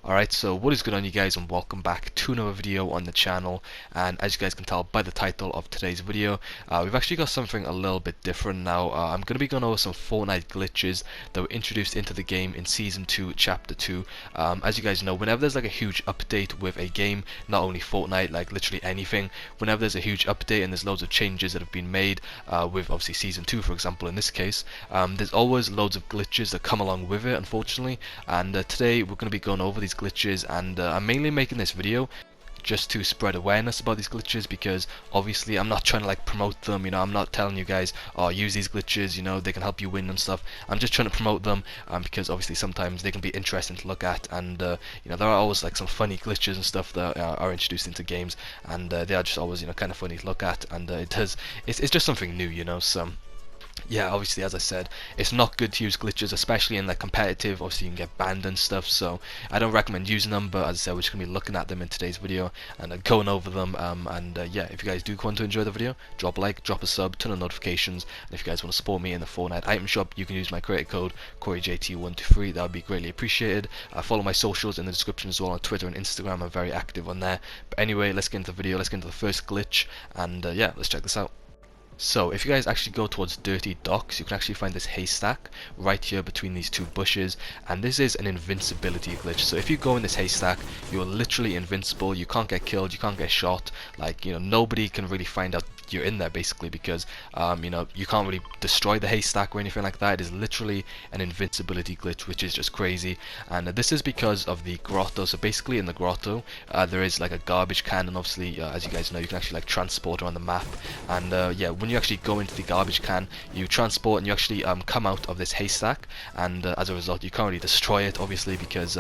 Alright, so what is going on, you guys, and welcome back to another video on the channel. And as you guys can tell by the title of today's video, we've actually got something a little bit different now. I'm going to be going over some Fortnite glitches that were introduced into the game in Season 2, Chapter 2. As you guys know, whenever there's like a huge update with a game, not only Fortnite, like literally anything, whenever there's a huge update and there's loads of changes that have been made, with obviously Season 2 for example in this case, there's always loads of glitches that come along with it, unfortunately. And today we're going to be going over these glitches, and I'm mainly making this video just to spread awareness about these glitches, because obviously I'm not trying to like promote them, I'm not telling you guys, oh, use these glitches, they can help you win and stuff. I'm just trying to promote them, because obviously sometimes they can be interesting to look at, and there are always like some funny glitches and stuff that are introduced into games, and they are just always kind of funny to look at, and it's just something new, so yeah, obviously, as I said, it's not good to use glitches, especially in like competitive. Obviously, you can get banned and stuff, so I don't recommend using them. But as I said, we're just gonna be looking at them in today's video and going over them. Yeah, if you guys do want to enjoy the video, drop a like, drop a sub, turn on notifications, and if you guys want to support me in the Fortnite item shop, you can use my creator code CoreyJT123. That would be greatly appreciated. Follow my socials in the description as well on Twitter and Instagram. I'm very active on there. But anyway, let's get into the video. Let's get into the first glitch, and yeah, let's check this out. So if you guys actually go towards Dirty Docks, you can actually find this haystack right here between these two bushes, and this is an invincibility glitch. So if you go in this haystack, you're literally invincible. You can't get killed, you can't get shot, like nobody can really find out you're in there basically, because you can't really destroy the haystack or anything like that. It is literally an invincibility glitch, which is just crazy. And this is because of the grotto. So basically in the grotto there is like a garbage can, and obviously as you guys know, you can actually like transport around the map. And yeah, when you actually go into the garbage can, you transport and you actually come out of this haystack, and as a result you can't really destroy it obviously, because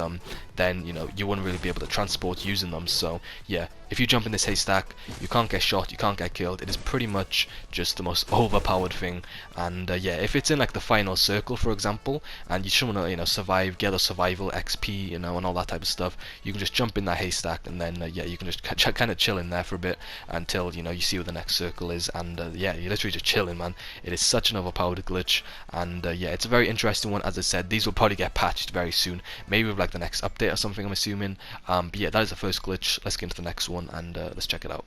then you wouldn't really be able to transport using them. So yeah, if you jump in this haystack, you can't get shot, you can't get killed. It is pretty much just the most overpowered thing. And yeah, if it's in like the final circle for example, and you just want to survive, get a survival XP, and all that type of stuff, you can just jump in that haystack, and then yeah, you can just kind of chill in there for a bit until you see where the next circle is. And yeah, you're literally just chilling, man. It is such an overpowered glitch, and yeah, it's a very interesting one. As I said, these will probably get patched very soon, maybe with like the next update or something, I'm assuming. But yeah, that is the first glitch. Let's get into the next one, and let's check it out.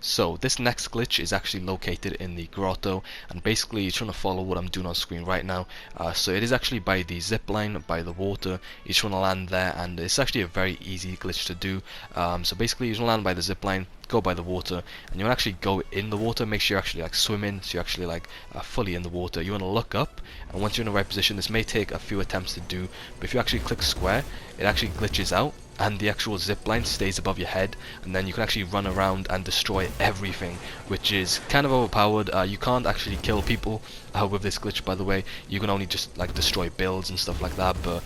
So this next glitch is actually located in the grotto, and basically you're trying to follow what I'm doing on screen right now. So it is actually by the zip line, by the water. You just want to land there, and it's actually a very easy glitch to do. So basically you just want to land by the zip line, go by the water, and you want to actually go in the water. Make sure you're actually like swimming, so you're actually like fully in the water. You want to look up, and once you're in the right position, this may take a few attempts to do, but if you actually click square, it actually glitches out, and the actual zip line stays above your head, and then you can actually run around and destroy everything, which is kind of overpowered. You can't actually kill people with this glitch, by the way. You can only just like destroy builds and stuff like that. But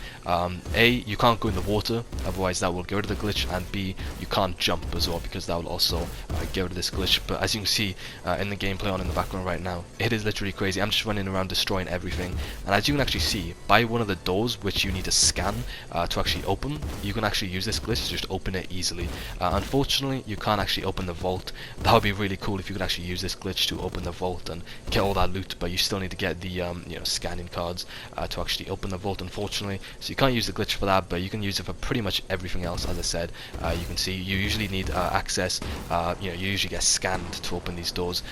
A, you can't go in the water, otherwise that will get rid of the glitch, and B, you can't jump as well, because that will also get rid of this glitch. But as you can see in the gameplay on in the background right now, it is literally crazy. I'm just running around destroying everything, and as you can actually see by one of the doors which you need to scan to actually open, you can actually use this glitch to just open it easily. Unfortunately, you can't actually open the vault. That would be really cool if you could actually use this glitch to open the vault and get all that loot, but you still need to get the scanning cards to actually open the vault, unfortunately. So you can't use the glitch for that, but you can use it for pretty much everything else. As I said, you can see you usually need access. You usually get scanned to open these doors,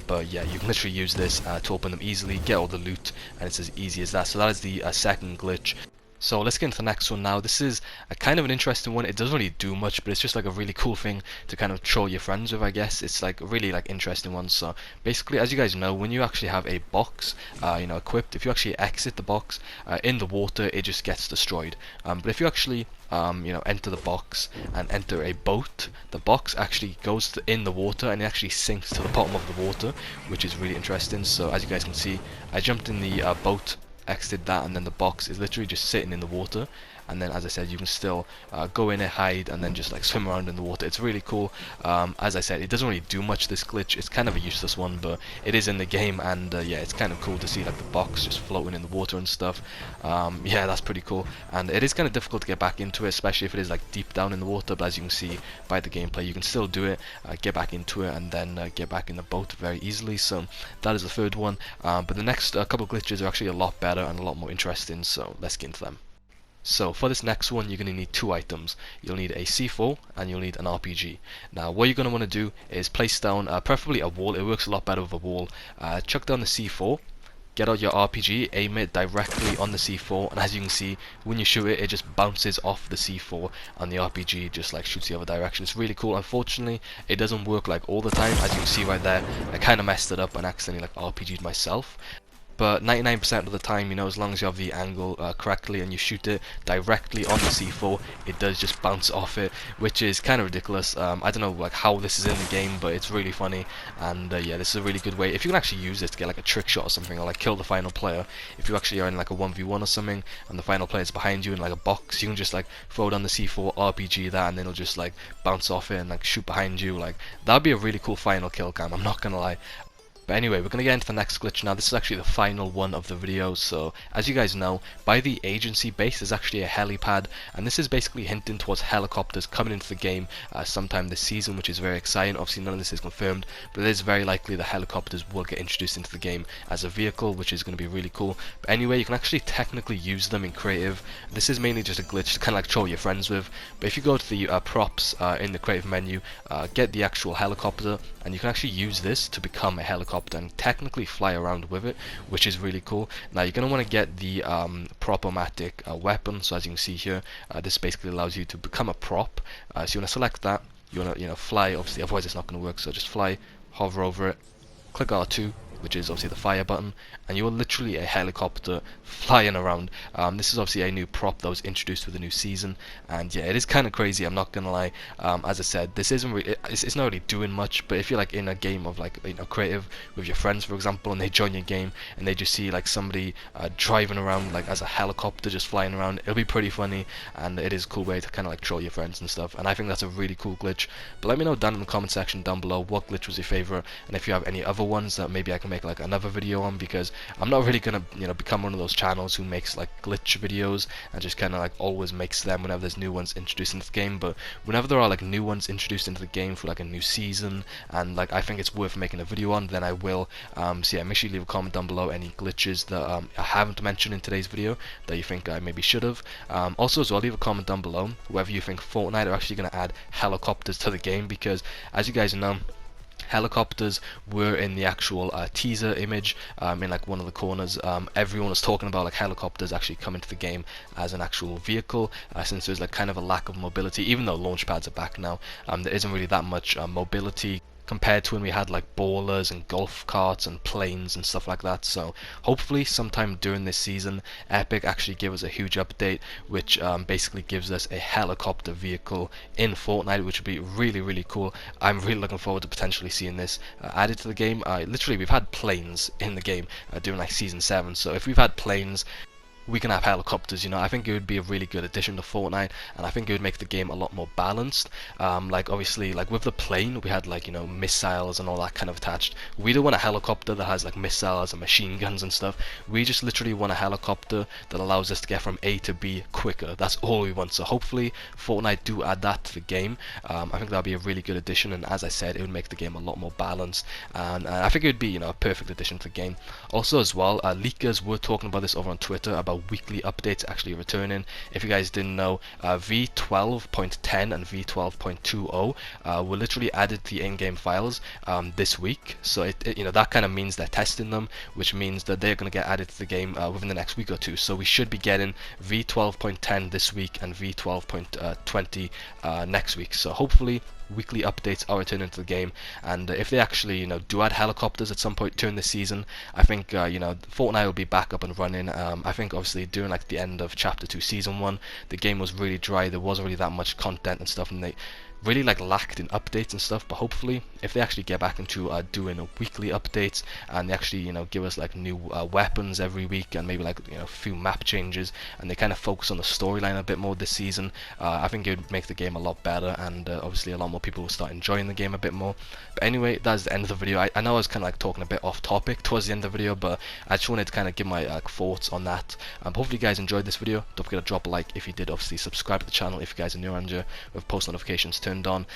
but yeah, you can literally use this to open them easily, get all the loot, and it's as easy as that. So that is the second glitch. So let's get into the next one now. This is a kind of an interesting one. It doesn't really do much, but it's just like a really cool thing to kind of troll your friends with, I guess. It's like a really like interesting one. So basically, as you guys know, when you actually have a box equipped, if you actually exit the box in the water, it just gets destroyed. But if you actually enter the box and enter a boat, the box actually goes in the water, and it actually sinks to the bottom of the water, which is really interesting. So as you guys can see, I jumped in the boat, exited that, and then the box is literally just sitting in the water. And then, as I said, you can still go in and hide, and then just like swim around in the water. It's really cool. As I said, it doesn't really do much, this glitch. It's kind of a useless one, but it is in the game, and yeah, it's kind of cool to see like the box just floating in the water and stuff. Yeah, that's pretty cool, and it is kind of difficult to get back into it, especially if it is like deep down in the water. But as you can see by the gameplay, you can still do it, get back into it, and then get back in the boat very easily. So that is the third one. But the next couple glitches are actually a lot better and a lot more interesting, so let's get into them. So for this next one, you're going to need two items. You'll need a C4 and you'll need an RPG. Now what you're going to want to do is place down preferably a wall. It works a lot better with a wall. Chuck down the C4, get out your RPG, aim it directly on the C4, and as you can see, when you shoot it, it just bounces off the C4 and the RPG just like shoots the other direction. It's really cool. Unfortunately, it doesn't work like all the time. As you can see right there, I kind of messed it up and accidentally like RPG'd myself. But 99% of the time, you know, as long as you have the angle correctly and you shoot it directly on the C4, it does just bounce off it, which is kind of ridiculous. I don't know like how this is in the game, but it's really funny. And yeah, this is a really good way. If you can actually use this to get like a trick shot or something, or like kill the final player, if you actually are in like a 1v1 or something, and the final player is behind you in like a box, you can just like throw down the C4, RPG that, and then it'll just like bounce off it and like shoot behind you. Like that'd be a really cool final kill cam, I'm not gonna lie. But anyway, we're going to get into the next glitch now. This is actually the final one of the video. So, as you guys know, by the agency base there's actually a helipad, and this is basically hinting towards helicopters coming into the game sometime this season, which is very exciting. Obviously none of this is confirmed, but it is very likely the helicopters will get introduced into the game as a vehicle, which is going to be really cool. But anyway, you can actually technically use them in creative. This is mainly just a glitch to kind of like troll your friends with, but if you go to the props in the creative menu, get the actual helicopter, and you can actually use this to become a helicopter and technically fly around with it, which is really cool. Now you're going to want to get the prop-o-matic weapon. So as you can see here, this basically allows you to become a prop. So you want to select that, you want to fly, obviously, otherwise it's not going to work. So just fly, hover over it, click R2, which is obviously the fire button, and you're literally a helicopter flying around. This is obviously a new prop that was introduced with the new season, and yeah, it is kind of crazy, I'm not gonna lie. As I said, this isn't really, it's not really doing much, but if you're like in a game of like, you know, creative with your friends, for example, and they join your game and they just see like somebody driving around like as a helicopter just flying around, it'll be pretty funny, and it is a cool way to kind of like troll your friends and stuff, and I think that's a really cool glitch. But let me know down in the comment section down below what glitch was your favorite, and if you have any other ones that maybe I can make like another video on, because I'm not really gonna, you know, become one of those channels who makes like glitch videos and just kind of like always makes them whenever there's new ones introduced into the game. But whenever there are like new ones introduced into the game for like a new season, and like I think it's worth making a video on, then I will. So yeah, make sure you leave a comment down below any glitches that I haven't mentioned in today's video that you think I maybe should have. Also as well, leave a comment down below whether you think Fortnite are actually going to add helicopters to the game, because as you guys know, helicopters were in the actual teaser image in like one of the corners. Everyone was talking about like helicopters actually coming to the game as an actual vehicle, since there's like kind of a lack of mobility. Even though launch pads are back now, there isn't really that much mobility compared to when we had like ballers and golf carts and planes and stuff like that. So hopefully sometime during this season, Epic actually give us a huge update, which basically gives us a helicopter vehicle in Fortnite, which would be really, really cool. I'm really looking forward to potentially seeing this added to the game. Literally, we've had planes in the game during like season 7, so if we've had planes, we can have helicopters. You know, I think it would be a really good addition to Fortnite, and I think it would make the game a lot more balanced. Like obviously, like with the plane, we had like, you know, missiles and all that kind of attached. We don't want a helicopter that has like missiles and machine guns and stuff. We just literally want a helicopter that allows us to get from A to B quicker. That's all we want. So hopefully Fortnite do add that to the game. I think that'd be a really good addition, and as I said, it would make the game a lot more balanced, and I think it would be, you know, a perfect addition to the game. Also as well, leakers were talking about this over on Twitter about weekly updates actually returning. If you guys didn't know, v12.10 and v12.20 were literally added to the in-game files this week. So it you know, that kind of means they're testing them, which means that they're going to get added to the game within the next week or two. So we should be getting v12.10 this week and v12.20 next week. So hopefully weekly updates are returning to the game, and if they actually, you know, do add helicopters at some point during the season, I think you know, Fortnite will be back up and running. I think obviously during like the end of chapter 2 season 1, the game was really dry, there wasn't really that much content and stuff, and they really like lacked in updates and stuff. But hopefully if they actually get back into doing weekly updates, and they actually, you know, give us like new weapons every week, and maybe like, you know, a few map changes, and they kind of focus on the storyline a bit more this season, I think it would make the game a lot better, and obviously a lot more people will start enjoying the game a bit more. But anyway, that's the end of the video. I know I was kind of like talking a bit off topic towards the end of the video, but I just wanted to kind of give my thoughts on that. Hopefully you guys enjoyed this video. Don't forget to drop a like if you did. Obviously subscribe to the channel if you guys are new around here with post notifications turned turned on.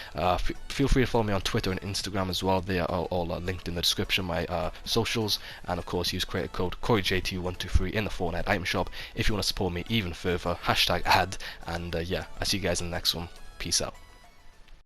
Feel free to follow me on Twitter and Instagram as well. They are all linked in the description, my socials, and of course use creator code CoreyJT123 in the Fortnite item shop if you want to support me even further. #ad, and yeah, I'll see you guys in the next one. Peace out.